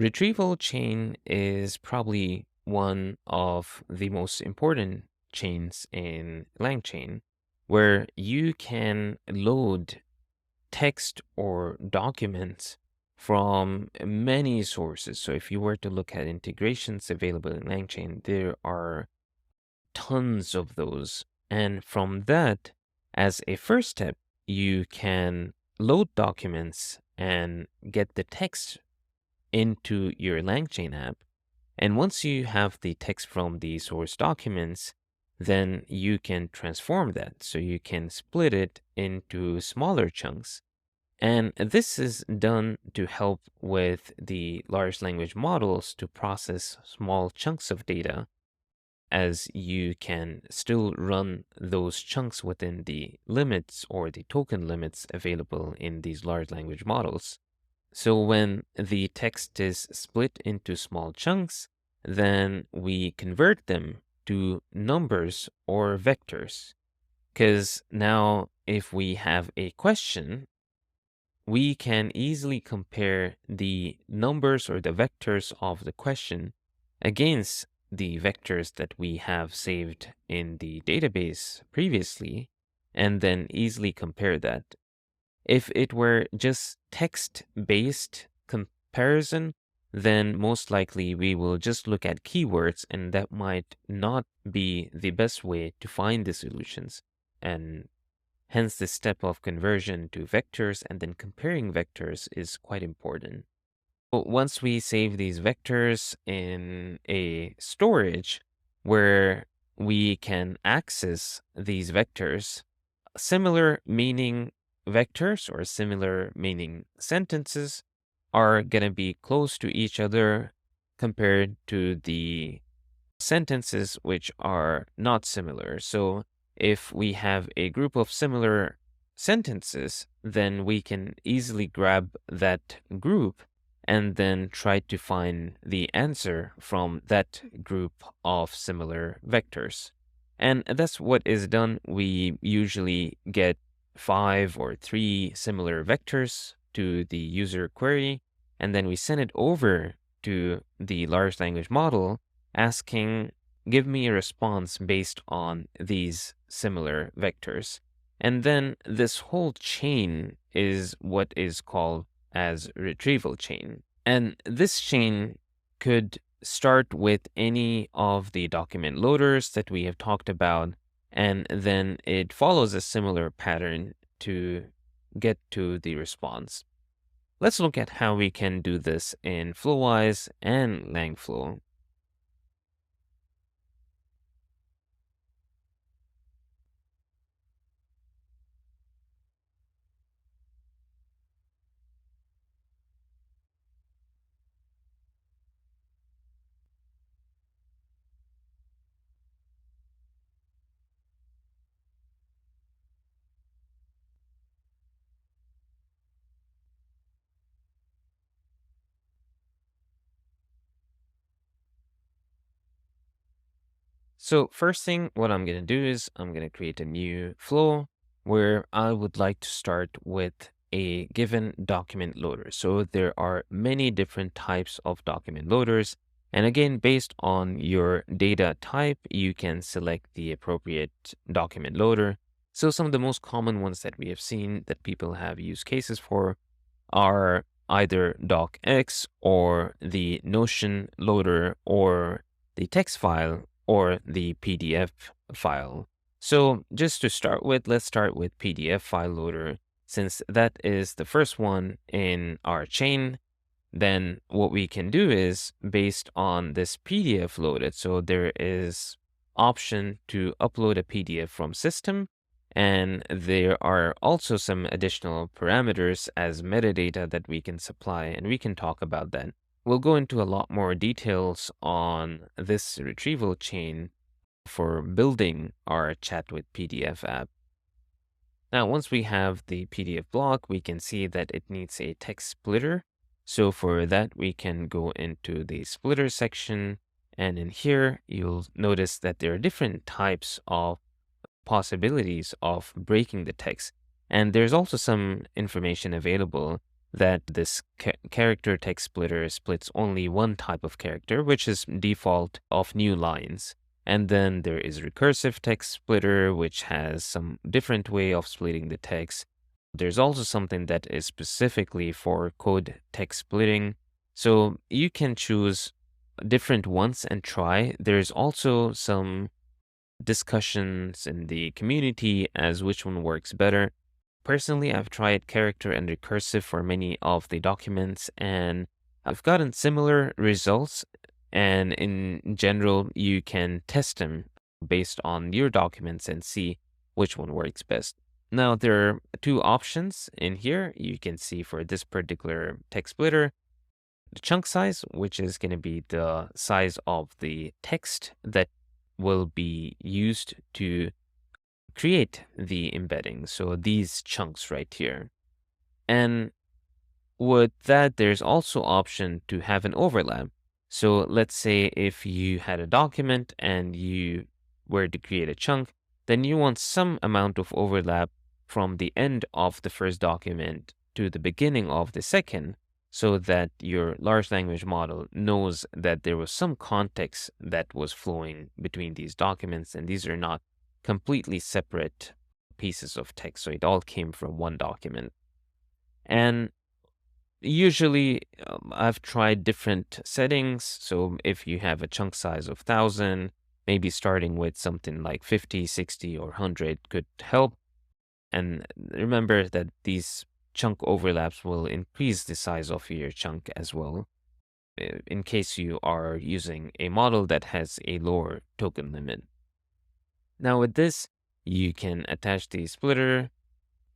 Retrieval chain is probably one of the most important chains in LangChain, where you can load text or documents from many sources. So if you were to look at integrations available in LangChain, there are tons of those. And from that, as a first step, you can load documents and get the text into your LangChain app. And once you have the text from the source documents, then you can transform that. So you can split it into smaller chunks. And this is done to help with the large language models to process small chunks of data, as you can still run those chunks within the limits or the token limits available in these large language models. So when the text is split into small chunks, then we convert them to numbers or vectors. Because now, if we have a question, we can easily compare the numbers or the vectors of the question against the vectors that we have saved in the database previously, and then easily compare that. If it were just text-based comparison, then most likely we will just look at keywords, and that might not be the best way to find the solutions. And hence, the step of conversion to vectors and then comparing vectors is quite important. Once we save these vectors in a storage where we can access these vectors, similar meaning vectors or similar meaning sentences are going to be close to each other compared to the sentences which are not similar. So if we have a group of similar sentences, then we can easily grab that group and then try to find the answer from that group of similar vectors. And that's what is done. We usually get 5 or 3 similar vectors to the user query, and then we send it over to the large language model asking, give me a response based on these similar vectors. And then this whole chain is what is called as retrieval chain. And this chain could start with any of the document loaders that we have talked about, and then it follows a similar pattern to get to the response. Let's look at how we can do this in Flowise and LangFlow. So first thing, what I'm going to do is I'm going to create a new flow where I would like to start with a given document loader. So there are many different types of document loaders. And again, based on your data type, you can select the appropriate document loader. So some of the most common ones that we have seen that people have use cases for are either docx or the Notion loader or the text file or the PDF file. So just to start with, let's start with PDF file loader. Since that is the first one in our chain, then what we can do is based on this PDF loaded. So there is option to upload a PDF from system. And there are also some additional parameters as metadata that we can supply, and we can talk about that. We'll go into a lot more details on this retrieval chain for building our Chat with PDF app. Now, once we have the PDF block, we can see that it needs a text splitter. So for that, we can go into the splitter section. And in here, you'll notice that there are different types of possibilities of breaking the text. And there's also some information available that this character text splitter splits only one type of character, which is default of new lines. And then there is recursive text splitter, which has some different way of splitting the text. There's also something that is specifically for code text splitting. So you can choose different ones and try. There's also some discussions in the community as which one works better. Personally, I've tried character and recursive for many of the documents, and I've gotten similar results. And in general, you can test them based on your documents and see which one works best. Now, there are two options in here. You can see for this particular text splitter, the chunk size, which is going to be the size of the text that will be used to create the embedding. So these chunks right here. And with that, there's also option to have an overlap. So let's say if you had a document and you were to create a chunk, then you want some amount of overlap from the end of the first document to the beginning of the second, so that your large language model knows that there was some context that was flowing between these documents, and these are not completely separate pieces of text. So it all came from one document. And usually, I've tried different settings. So if you have a chunk size of 1,000, maybe starting with something like 50, 60, or 100 could help. And remember that these chunk overlaps will increase the size of your chunk as well, in case you are using a model that has a lower token limit. Now with this, you can attach the splitter,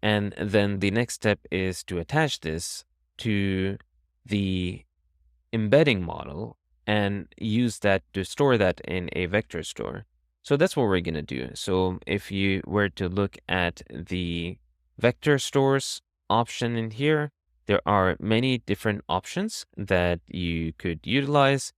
and then the next step is to attach this to the embedding model and use that to store that in a vector store. So that's what we're going to do. So if you were to look at the vector stores option in here, there are many different options that you could utilize.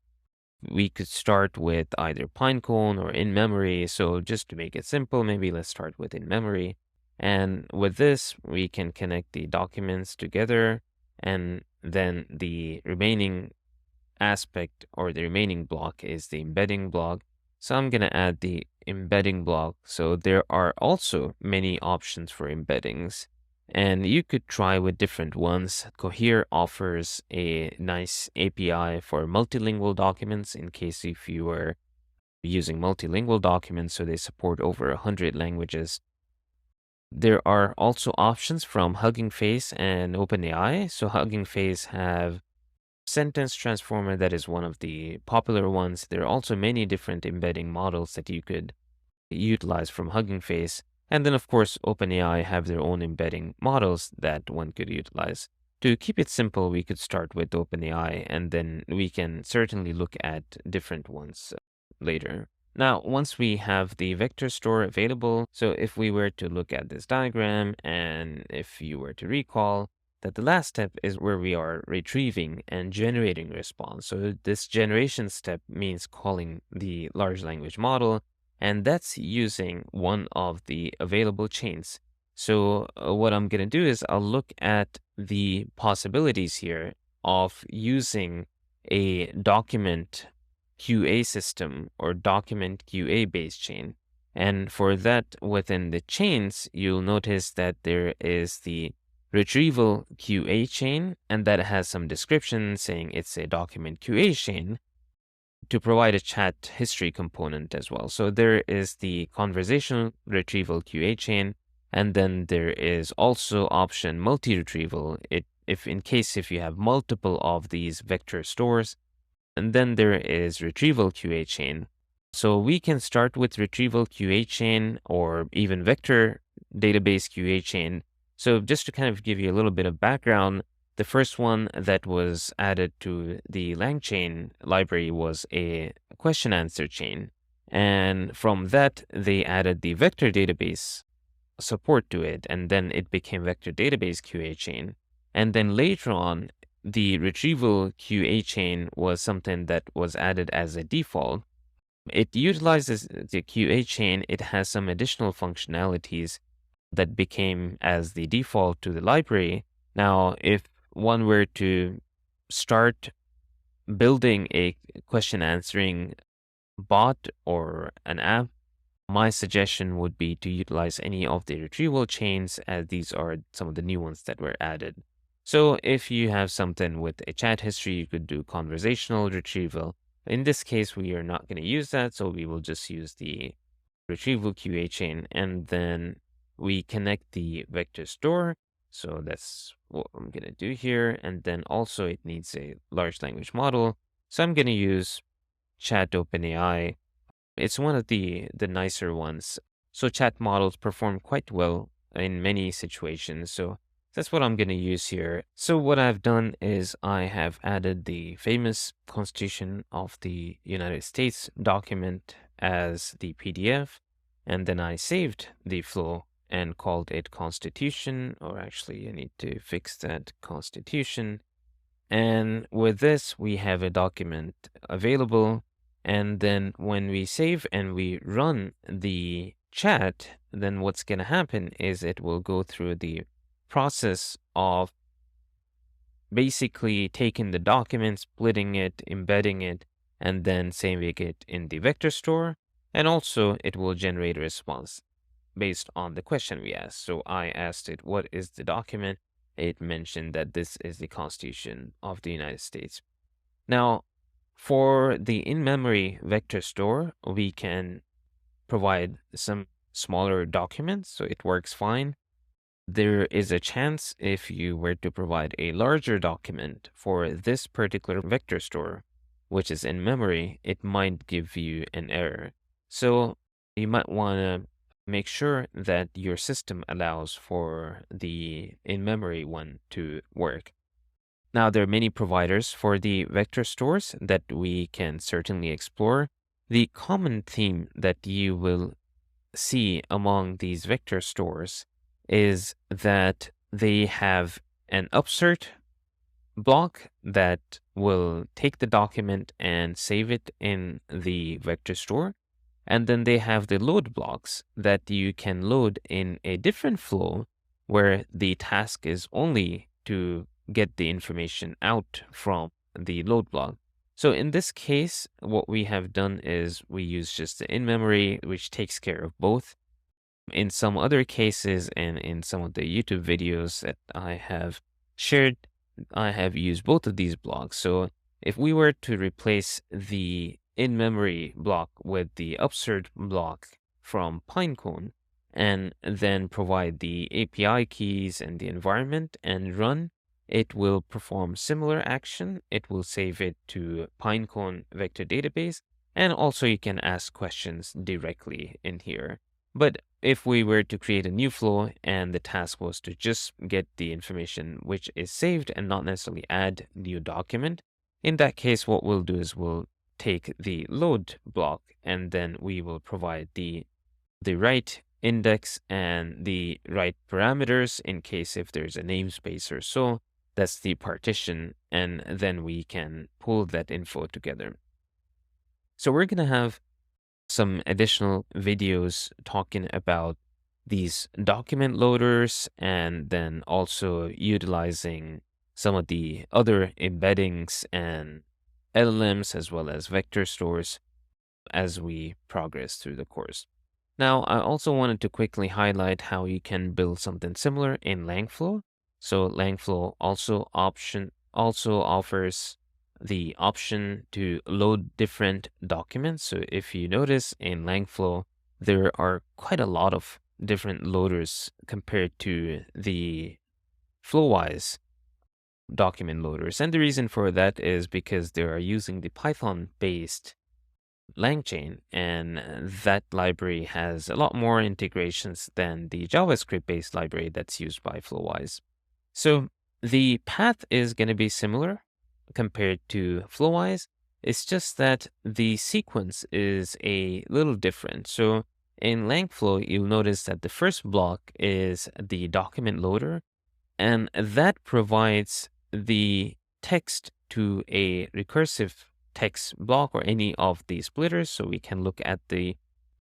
We could start with either Pinecone or in memory. So just to make it simple, maybe let's start with in memory. And with this, we can connect the documents together, and then the remaining aspect or the remaining block is the embedding block. So I'm going to add the embedding block. So there are also many options for embeddings, and you could try with different ones. Cohere offers a nice API for multilingual documents in case if you were using multilingual documents, so they support over 100 languages. There are also options from Hugging Face and OpenAI. So Hugging Face have sentence transformer, that is one of the popular ones. There are also many different embedding models that you could utilize from Hugging Face. And then, of course, OpenAI have their own embedding models that one could utilize. To keep it simple, we could start with OpenAI, and then we can certainly look at different ones later. Now, once we have the vector store available, so if we were to look at this diagram, and if you were to recall, that the last step is where we are retrieving and generating response. So this generation step means calling the large language model, and that's using one of the available chains. So what I'm going to do is I'll look at the possibilities here of using a document QA system or document QA based chain. And for that, within the chains, you'll notice that there is the Retrieval QA chain, and that has some description saying it's a document QA chain to provide a chat history component as well. So there is the conversational retrieval QA chain, and then there is also option multi-retrieval if in case if you have multiple of these vector stores. And then there is retrieval QA chain. So we can start with retrieval QA chain or even vector database QA chain. So just to kind of give you a little bit of background, the first one that was added to the LangChain library was a question answer chain. And from that, they added the vector database support to it, and then it became vector database QA chain. And then later on, the retrieval QA chain was something that was added as a default. It utilizes the QA chain. It has some additional functionalities that became as the default to the library. Now, if one were to start building a question answering bot or an app, my suggestion would be to utilize any of the retrieval chains, as these are some of the new ones that were added. So if you have something with a chat history, you could do conversational retrieval. In this case, we are not going to use that, so we will just use the retrieval QA chain, and then we connect the vector store. So that's what I'm going to do here. And then also it needs a large language model. So I'm going to use Chat OpenAI. It's one of the nicer ones. So chat models perform quite well in many situations. So that's what I'm going to use here. So what I've done is I have added the famous Constitution of the United States document as the PDF, and then I saved the flow and called it Constitution, or actually I need to fix that, Constitution. And with this, we have a document available. And then when we save and we run the chat, then what's going to happen is it will go through the process of basically taking the document, splitting it, embedding it, and then saving it in the vector store. And also it will generate a response based on the question we asked. So I asked it, what is the document? It mentioned that this is the Constitution of the United States. Now, for the in-memory vector store, we can provide some smaller documents, so it works fine. There is a chance if you were to provide a larger document for this particular vector store, which is in memory, it might give you an error. So you might want to make sure that your system allows for the in-memory one to work. Now, there are many providers for the vector stores that we can certainly explore. The common theme that you will see among these vector stores is that they have an upsert block that will take the document and save it in the vector store. And then they have the load blocks that you can load in a different flow where the task is only to get the information out from the load block. So in this case, what we have done is we use just the in-memory, which takes care of both. In some other cases and in some of the YouTube videos that I have shared, I have used both of these blocks. So if we were to replace the in-memory block with the upsert block from Pinecone, and then provide the API keys and the environment and run, it will perform similar action. It will save it to Pinecone vector database, and also you can ask questions directly in here. But if we were to create a new flow and the task was to just get the information which is saved and not necessarily add new document, in that case, what we'll do is we'll take the load block and then we will provide the right index and the right parameters in case if there's a namespace or so. That's the partition, and then we can pull that info together. So we're going to have some additional videos talking about these document loaders and then also utilizing some of the other embeddings and LLMs as well as vector stores as we progress through the course. Now, I also wanted to quickly highlight how you can build something similar in LangFlow. So LangFlow also offers the option to load different documents. So if you notice in LangFlow, there are quite a lot of different loaders compared to the Flowise document loaders. And the reason for that is because they are using the Python-based LangChain, and that library has a lot more integrations than the JavaScript-based library that's used by Flowise. So the path is going to be similar compared to Flowise. It's just that the sequence is a little different. So in LangFlow, you'll notice that the first block is the document loader, and that provides the text to a recursive text block or any of the splitters. So we can look at the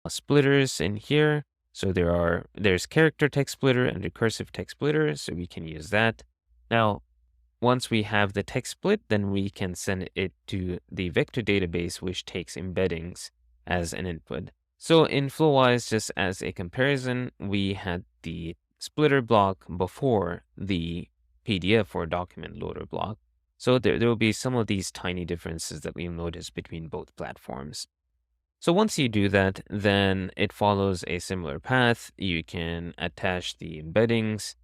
splitters in here. So there's character text splitter and recursive text splitter. So we can use that. Now, once we have the text split, then we can send it to the vector database, which takes embeddings as an input. So in Flowise, just as a comparison, we had the splitter block before the PDF or document loader block. So there will be some of these tiny differences that we'll notice between both platforms. So once you do that, then it follows a similar path. You can attach the embeddings.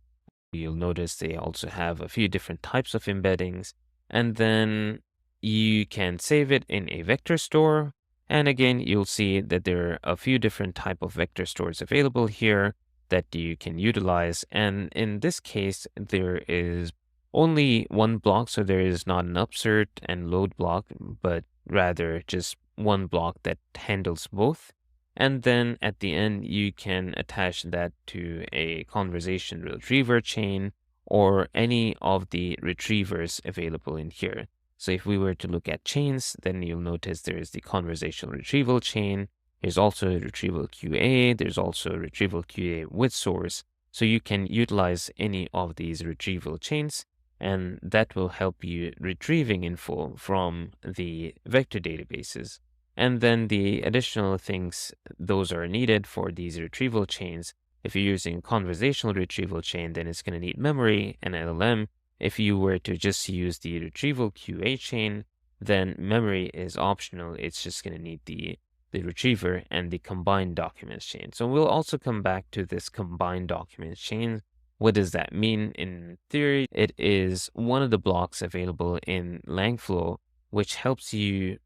You'll notice they also have a few different types of embeddings. And then you can save it in a vector store. And again, you'll see that there are a few different type of vector stores available here that you can utilize. And in this case, there is only one block, so there is not an upsert and load block, but rather just one block that handles both. And then at the end, you can attach that to a conversation retriever chain or any of the retrievers available in here. So if we were to look at chains, then you'll notice there is the conversational retrieval chain. There's also a retrieval QA. There's also a retrieval QA with source. So you can utilize any of these retrieval chains, and that will help you retrieving info from the vector databases. And then the additional things, those are needed for these retrieval chains. If you're using conversational retrieval chain, then it's going to need memory and LLM. If you were to just use the retrieval QA chain, then memory is optional. It's just going to need the retriever and the combined documents chain. So we'll also come back to this combined documents chain. What does that mean? In theory, it is one of the blocks available in LangFlow, which helps you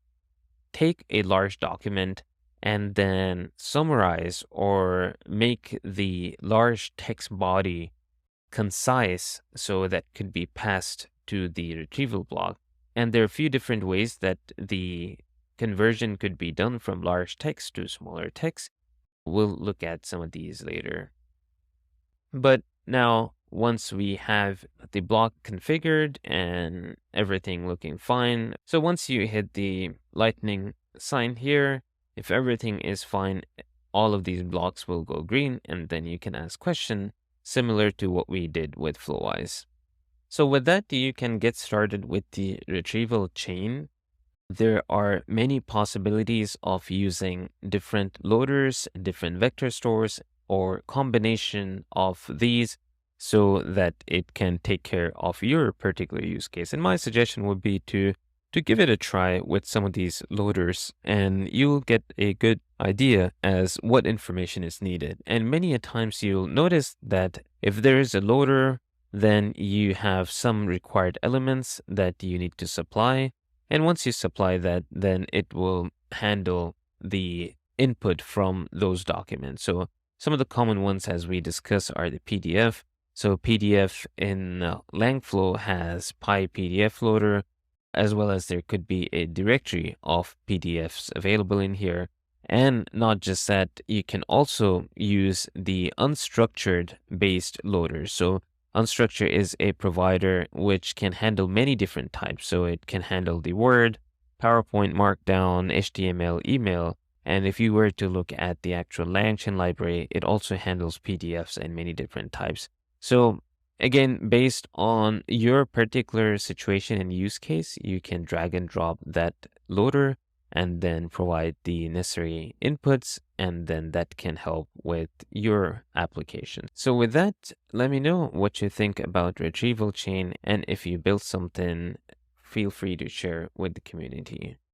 take a large document and then summarize or make the large text body concise so that could be passed to the retrieval block. And there are a few different ways that the conversion could be done from large text to smaller text. We'll look at some of these later. But now, once we have the block configured and everything looking fine, so once you hit the lightning sign here, if everything is fine, all of these blocks will go green, and then you can ask question similar to what we did with Flowise. So with that, you can get started with the retrieval chain. There are many possibilities of using different loaders, different vector stores, or combination of these so that it can take care of your particular use case. And my suggestion would be to give it a try with some of these loaders, and you'll get a good idea as what information is needed. And many a times you'll notice that if there is a loader, then you have some required elements that you need to supply. And once you supply that, then it will handle the input from those documents. So some of the common ones, as we discussed, are the PDF. So PDF in LangFlow has PyPDF loader, as well as there could be a directory of PDFs available in here. And not just that, you can also use the unstructured based loader. So unstructured is a provider which can handle many different types. So it can handle the Word, PowerPoint, Markdown, HTML, email. And if you were to look at the actual LangChain library, it also handles PDFs and many different types. So again, based on your particular situation and use case, you can drag and drop that loader and then provide the necessary inputs, and then that can help with your application. So with that, let me know what you think about Retrieval Chain, and if you built something, feel free to share with the community.